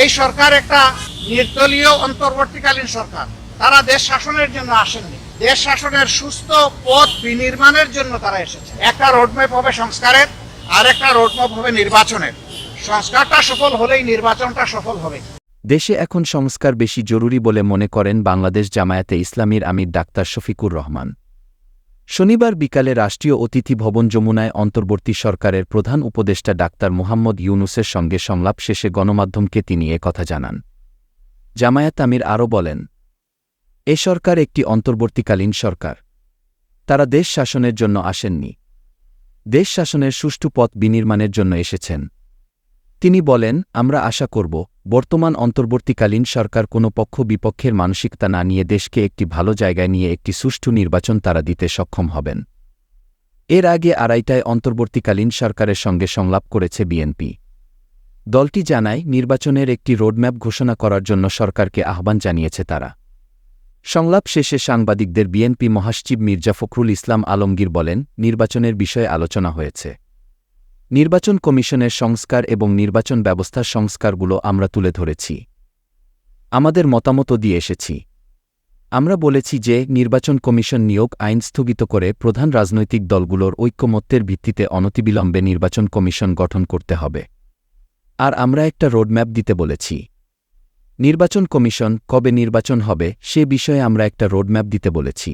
এই সরকার একটা নির্দলীয় অন্তর্বর্তীকালীন সরকার। তারা দেশ শাসনের জন্য আসেননি, দেশ শাসনের সুস্থ পথ বিনির্মাণের জন্য তারা এসেছে। একটা রোডম্যাপ হবে সংস্কারের, আর একটা রোডম্যাপ হবে নির্বাচনের। সংস্কারটা সফল হলেই নির্বাচনটা সফল হবে। দেশে এখন সংস্কার বেশি জরুরি বলে মনে করেন বাংলাদেশ জামায়াতে ইসলামীর আমির ডাক্তার শফিকুর রহমান। শনিবার বিকালে রাষ্ট্রীয় অতিথি ভবন যমুনায় অন্তর্বর্তী সরকারের প্রধান উপদেষ্টা ডাক্তার মুহাম্মদ ইউনূসের সঙ্গে সংলাপ শেষে গণমাধ্যমকে তিনি একথা জানান। জামায়াত আমির আরও বলেন, এ সরকার একটি অন্তর্বর্তীকালীন সরকার। তারা দেশ শাসনের জন্য আসেননি, দেশ শাসনের সুষ্ঠু পথ বিনির্মাণের জন্য এসেছেন। তিনি বলেন, আমরা আশা করব বর্তমান অন্তর্বর্তীকালীন সরকার কোনো পক্ষ বিপক্ষের মানসিকতা না নিয়ে দেশকে একটি ভালো জায়গায় নিয়ে একটি সুষ্ঠু নির্বাচন তারা দিতে সক্ষম হবেন। এর আগে আড়াইটায় অন্তর্বর্তীকালীন সরকারের সঙ্গে সংলাপ করেছে বিএনপি। দলটি জানায়, নির্বাচনের একটি রোডম্যাপ ঘোষণা করার জন্য সরকারকে আহ্বান জানিয়েছে তারা। সংলাপ শেষে সাংবাদিকদের বিএনপি মহাসচিব মির্জা ফখরুল ইসলাম আলমগীর বলেন, নির্বাচনের বিষয়ে আলোচনা হয়েছে। নির্বাচন কমিশনের সংস্কার এবং নির্বাচন ব্যবস্থার সংস্কারগুলো আমরা তুলে ধরেছি, আমাদের মতামতও দিয়ে এসেছি। আমরা বলেছি যে নির্বাচন কমিশন নিয়োগ আইন স্থগিত করে প্রধান রাজনৈতিক দলগুলোর ঐকমত্যের ভিত্তিতে অনতিবিলম্বে নির্বাচন কমিশন গঠন করতে হবে। আর আমরা একটা রোডম্যাপ দিতে বলেছি। নির্বাচন কমিশন কবে নির্বাচন হবে সে বিষয়ে আমরা একটা রোডম্যাপ দিতে বলেছি।